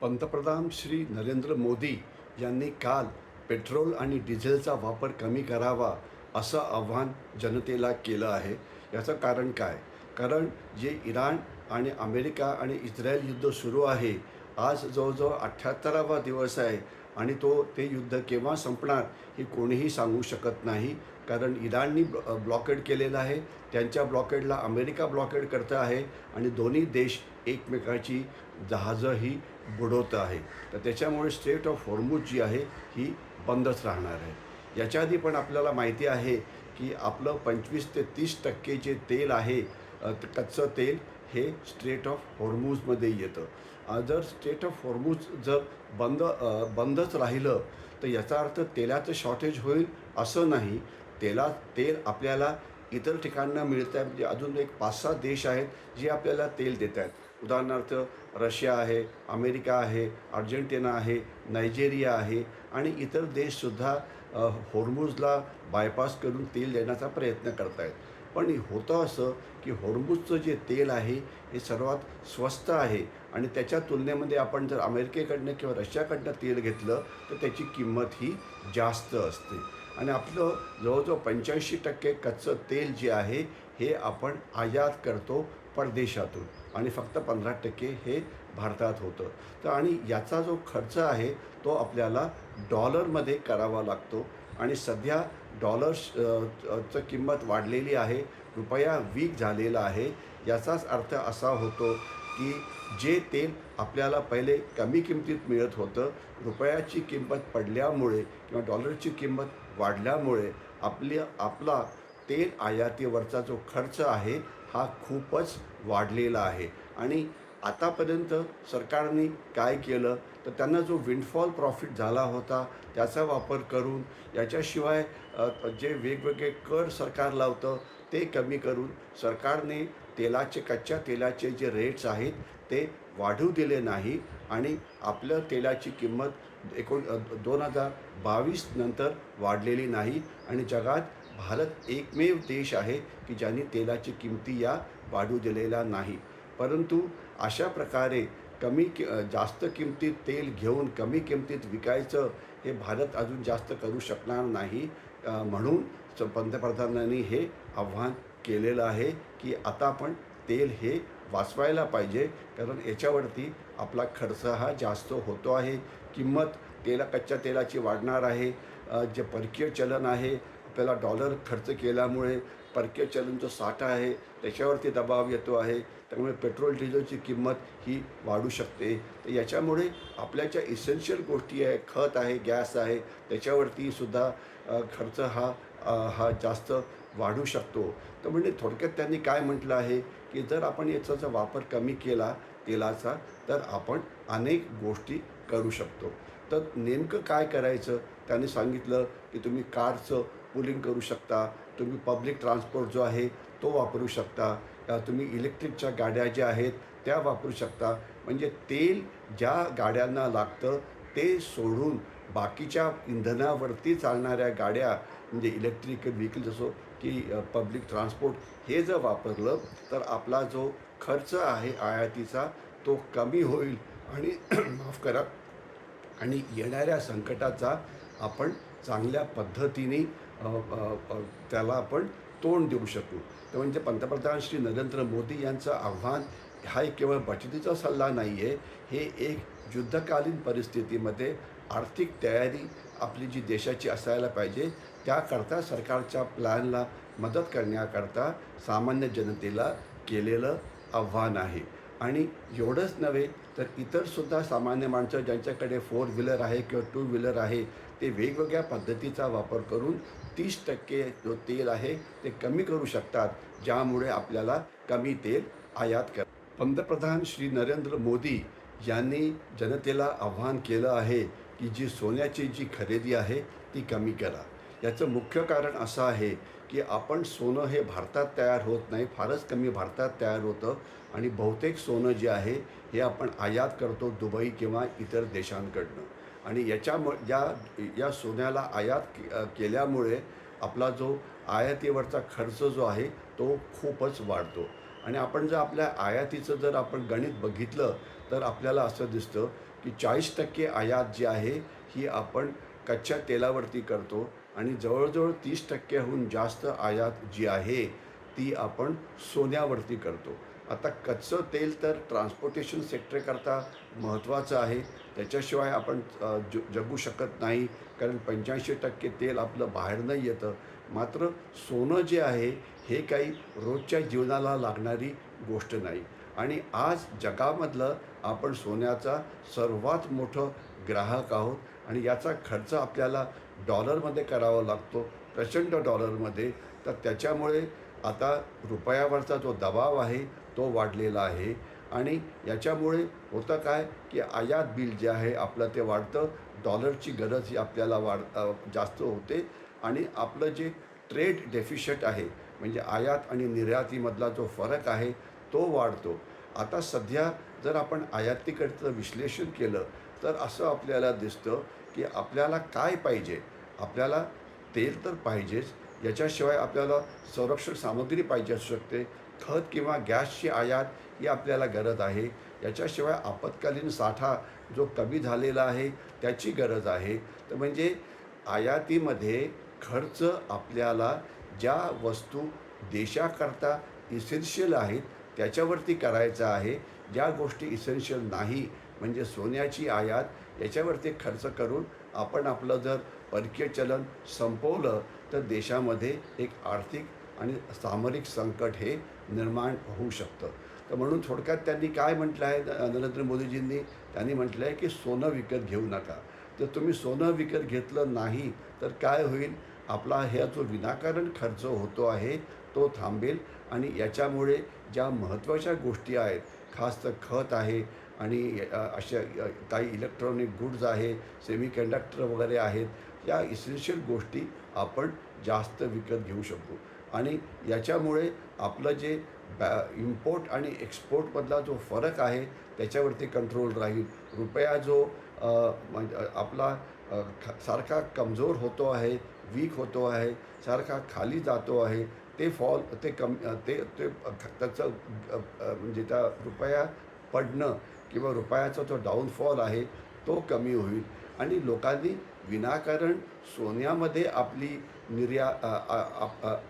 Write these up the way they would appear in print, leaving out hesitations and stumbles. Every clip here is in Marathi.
पंतप्रधान श्री नरेंद्र मोदी यांनी काल पेट्रोल आणि डिझेलचा वापर कमी करावा असं आव्हान जनतेला केलं आहे. याचं कारण काय? कारण जे इराण आणि अमेरिका आणि इस्रायल युद्ध सुरू आहे, आज जवळजवळ 78वा दिवस आहे आणि ते युद्ध केव्हा संपणार हे कोणीही सांगू शकत नाही. कारण इराणनी ब्लॉकेड केलेलं आहे, त्यांच्या ब्लॉकेडला अमेरिका ब्लॉकेड करतं आहे आणि दोन्ही देश एकमेकाची जहाजंही बुडवतं आहे. तर त्याच्यामुळे स्ट्रेट ऑफ हॉर्मुझ जी आहे ही बंदच राहणार आहे. याच्या आधी पण आपल्याला माहिती आहे की आपलं 25 ते 30% जे तेल आहे, कच्चं तेल हे स्ट्रेट ऑफ हॉर्मुझमध्ये येतं. जर स्ट्रेट ऑफ हॉर्मुझ जर बंदच राहिलं तर याचा अर्थ तेलाचं शॉर्टेज होईल असं नाही. तेल आपल्याला इतर ठिकाणनं मिळतं आहे. म्हणजे अजून एक 5-6 देश आहेत जे आपल्याला तेल देत आहेत. उदाहरणार्थ रशिया आहे, अमेरिका आहे, अर्जेंटिना आहे, नायजेरिया आहे आणि इतर देशसुद्धा हॉर्मुझला बायपास करून तेल देण्याचा प्रयत्न करत आहेत. पण होतं असं की हॉर्मुझचं जे तेल आहे हे सर्वात स्वस्त आहे आणि त्याच्या तुलनेमध्ये आपण जर अमेरिकेकडनं किंवा रशियाकडनं तेल घेतलं तर त्याची किंमत ही जास्त असते. आणि आपलं जवळजवळ 85% कच्चं तेल जे आहे हे आपण आयात करतो परदेशातून आणि फक्त 15% हे भारतात होतं. तर आणि याचा जो खर्च आहे तो आपल्याला डॉलरमध्ये करावा लागतो आणि सध्या चं किंमत वाढलेली आहे. रुपया वीक झालेला आहे. याचाच अर्थ असा होतो की जे तेल आपल्याला पहिले कमी किमतीत मिळत होतं, रुपयाची किंमत पडल्यामुळे किंवा डॉलरची किंमत वाढल्यामुळे आपला तेल आयातीवरचा जो खर्च आहे हा खूपच वाढलेला आहे. आणि आतापर्यंत सरकारने काय केलं तर त्यांना जो विंडफॉल प्रॉफिट झाला होता त्याचा वापर करून, याच्याशिवाय जे वेगवेगळे कर सरकार लावतं ते कमी करून सरकारने कच्च्या तेलाचे जे रेट्स आहेत ते वाढू दिले नाही आणि आपल्या तेलाची किंमत 2022 नंतर वाढलेली नाही आणि जगात भारत एकमेव देश आहे की ज्यांनी तेलाची किमती या वाढू दिलेल्या नाही. परंतु अशा प्रकारे जास्त किमतीत तेल घेऊन कमी किमतीत विकायचं हे भारत अजून जास्त करू शकणार नाही. म्हणून पंतप्रधानांनी हे आव्हान केलेलं आहे की आता आपण तेल हे वाचवायला पाहिजे. कारण याच्यावरती आपला खर्च हा जास्त होतो आहे. किंमत कच्च्या तेलाची वाढणार आहे. जे परकीय चलन आहे, आपल्याला डॉलर खर्च केल्यामुळे परकीय चलन जो साठा आहे त्याच्यावरती दबाव येतो आहे. त्यामुळे पेट्रोल डिझेलची किंमत ही वाढू शकते. तर याच्यामुळे आपल्या ज्या इसेन्शियल गोष्टी आहे, खत आहे, गॅस आहे, त्याच्यावरती सुद्धा खर्च हा जास्त वाढू शकतो. तर म्हणजे थोडक्यात त्यांनी काय म्हटलं आहे की जर आपण याचा वापर कमी केला तेलाचा तर आपण अनेक गोष्टी करू शकतो. तर नेमकं काय करायचं त्यांनी सांगितलं की तुम्ही कारचं पुलिंग करू शकता, तुम्ही पब्लिक ट्रान्सपोर्ट जो आहे तो वापरू शकता, तुम्ही इलेक्ट्रिकच्या गाड्या ज्या आहेत त्या वापरू शकता. म्हणजे तेल ज्या गाड्यांना लागतं ते सोडून बाकीच्या इंधनावरती चालणाऱ्या गाड्या म्हणजे इलेक्ट्रिकल व्हेकल्स असो की पब्लिक ट्रान्सपोर्ट हे जर वापरलं तर आपला जो खर्च आहे आयातीचा तो कमी होईल आणि माफ करा आणि येणाऱ्या संकटाचा आपण चांगल्या पद्धतीने त्याला आपण तोंड देऊ शकू. तर म्हणजे पंतप्रधान श्री नरेंद्र मोदी यांचं आव्हान हा एक केवळ बचतीचा सल्ला नाही आहे. हे एक युद्धकालीन परिस्थितीमध्ये आर्थिक तयारी आपली जी देशाची असायला पाहिजे त्याकरता सरकारच्या प्लॅनला मदत करण्याकरता सामान्य जनतेला केलेलं आव्हान आहे. आणि एवढंच नव्हे तर इतरसुद्धा सामान्य माणसं ज्यांच्याकडे 4 व्हीलर आहे किंवा 2 व्हीलर आहे ते वेगवेगळ्या पद्धतीचा वापर करून 30% जो तेल आहे ते कमी करू शकतात, ज्यामुळे आपल्याला कमी तेल आयात कर. पंतप्रधान श्री नरेंद्र मोदी यांनी जनतेला आव्हान केलं आहे की सोन्याची जी खरेदी आहे ती कमी करा. याचं मुख्य कारण असं आहे की आपण सोनं हे भारतात तयार होत नाही, फारच कमी भारतात तयार होतं आणि बहुतेक सोनं जे आहे हे आपण आयात करतो दुबई किंवा इतर देशांकडनं आणि या सोन्याला आयात केल्यामुळे आपला जो आयातीवरचा खर्च जो आहे तो खूपच वाढतो. आणि आपण जर आपल्या आयातीचं आपण गणित बघितलं तर आपल्याला असं दिसतं की 40% आयात जी आहे ही आपण कच्च्या तेलावरती करतो आणि जवळजवळ 30%हून जास्त आयात जी आहे ती आपण सोन्यावरती करतो. आता कच्चं तेल तर ट्रान्सपोर्टेशन सेक्टरकरता महत्त्वाचं आहे. त्याच्याशिवाय आपण जगू शकत नाही, कारण 85% तेल आपलं बाहेरनं येतं. मात्र सोनं जे आहे हे काही रोजच्या जीवनाला लागणारी गोष्ट नाही आणि आज जगामधलं आपण सोन्याचा सर्वात मोठं ग्राहक आहोत आणि याचा खर्च आपल्याला डॉलरमध्ये करावा लागतो, प्रचंड डॉलरमध्ये. तर त्याच्यामुळे आता रुपयावरचा जो दबाव आहे तो वाढलेला आहे आणि याच्यामुळे होतं काय, की आयात बिल जे आहे आपलं ते वाढतं. डॉलरची गरज ही आपल्याला जास्त होते आणि आपलं जे ट्रेड डेफिशिट आहे, म्हणजे आयात आणि निर्यातीमधला जो फरक आहे तो वाढतो. आता सध्या जर आपण आयातीकडचं विश्लेषण केलं तर असं आपल्याला दिसतं, की आपल्याला काय पाहिजे? आपल्याला तेल तर पाहिजेच, याच्याशिवाय आपल्याला संरक्षण सामग्री पाहिजे असू शकते. खत किंवा गॅसची आयात ही आपल्याला गरज आहे. याच्याशिवाय आपत्कालीन साठा जो कमी झालेला आहे त्याची गरज आहे. तर म्हणजे आयातीमध्ये खर्च आपल्याला ज्या वस्तू देशाकरता इसेन्शियल आहेत त्याच्यावरती करायचा आहे. ज्या गोष्टी इसेन्शियल नाही, म्हणजे सोन्याची आयात याच्यावरती खर्च करून आपण आपलं जर परकीय चलन संपवलं तर देशामध्ये एक आर्थिक आणि सामरिक संकट हे निर्माण होऊ शकतं. तर म्हणून थोडक्यात त्यांनी काय म्हटलं आहे, नरेंद्र मोदीजींनी त्यांनी म्हटलं आहे की सोनं विकत घेऊ नका. जर तुम्ही सोनं विकत घेतलं नाही तर काय होईल, आपला ह्या जो विनाकारण खर्च होतो आहे तो थांबेल आणि याच्यामुळे ज्या महत्त्वाच्या गोष्टी आहेत, खास तर खत आहे आणि अशा काही इलेक्ट्रॉनिक गुड्स आहे, सेमीकंडक्टर वगैरे आहेत, या इसेन्शियल गोष्टी आपण जास्त विकत घेऊ शकू आणि याच्यामुळे आपलं जे इम्पोर्ट आणि एक्सपोर्टमधला जो फरक आहे त्याच्यावरती कंट्रोल राहील. रुपया जो म्हणजे आपला सारखा कमजोर होतो आहे, वीक होतो आहे, सारखा खाली जातो आहे, ते फॉल ते कम ते ते त्याचं म्हणजे त्या रुपया पडणं किंवा रुपयाचा जो डाऊनफॉल आहे तो कमी होईल आणि लोकांनी विनाकारण सोन्यामध्ये आपली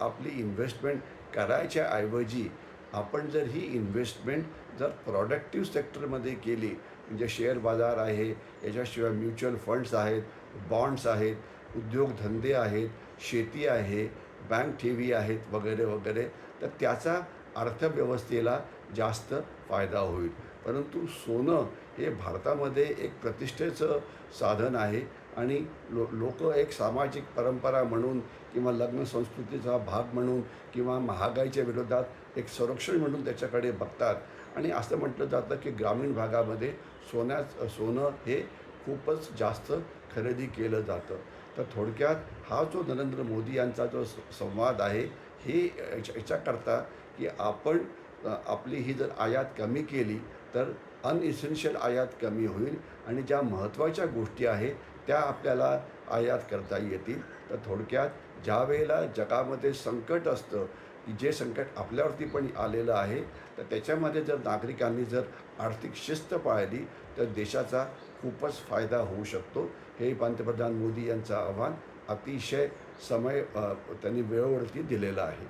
आपली इन्व्हेस्टमेंट करायच्या ऐवजी आपण जर ही इन्व्हेस्टमेंट जर प्रॉडक्टिव्ह सेक्टरमध्ये केली, म्हणजे शेअर बाजार आहे, याच्याशिवाय म्युच्युअल फंड्स आहेत, बॉन्ड्स आहेत, उद्योगधंदे आहेत, शेती आहे, बँक ठेवी आहेत वगैरे वगैरे, तर त्याचा अर्थव्यवस्थेला जास्त फायदा होईल. परंतु सोनं हे भारतामध्ये एक प्रतिष्ठेचं साधन आहे आणि लोकं एक सामाजिक परंपरा म्हणून किंवा लग्न संस्कृतीचा भाग म्हणून किंवा महागाईच्या विरोधात एक संरक्षण म्हणून त्याच्याकडे बघतात आणि असं म्हटलं जातं की ग्रामीण भागामध्ये सोनं हे खूपच जास्त खरेदी केलं जातं. तर थोडक्यात हा जो नरेंद्र मोदी यांचा जो संवाद आहे, हे याच्याकरता की आपण आपली ही जर आयात कमी केली तर अनइसेन्शियल आयात कमी होईल आणि ज्या महत्त्वाच्या गोष्टी आहेत त्या आपल्याला आयात करता येतील. तर थोडक्यात ज्यावेळेला जगामध्ये संकट असतं, की जे संकट आपल्यावरती पण आलेलं आहे, तर त्याच्यामध्ये जर नागरिकांनी जर आर्थिक शिस्त पाळली तर देशाचा खूपच फायदा होऊ शकतो. हे पंतप्रधान मोदी यांचं आव्हान अतिशय त्यांनी वेळेवरती दिलेलं आहे.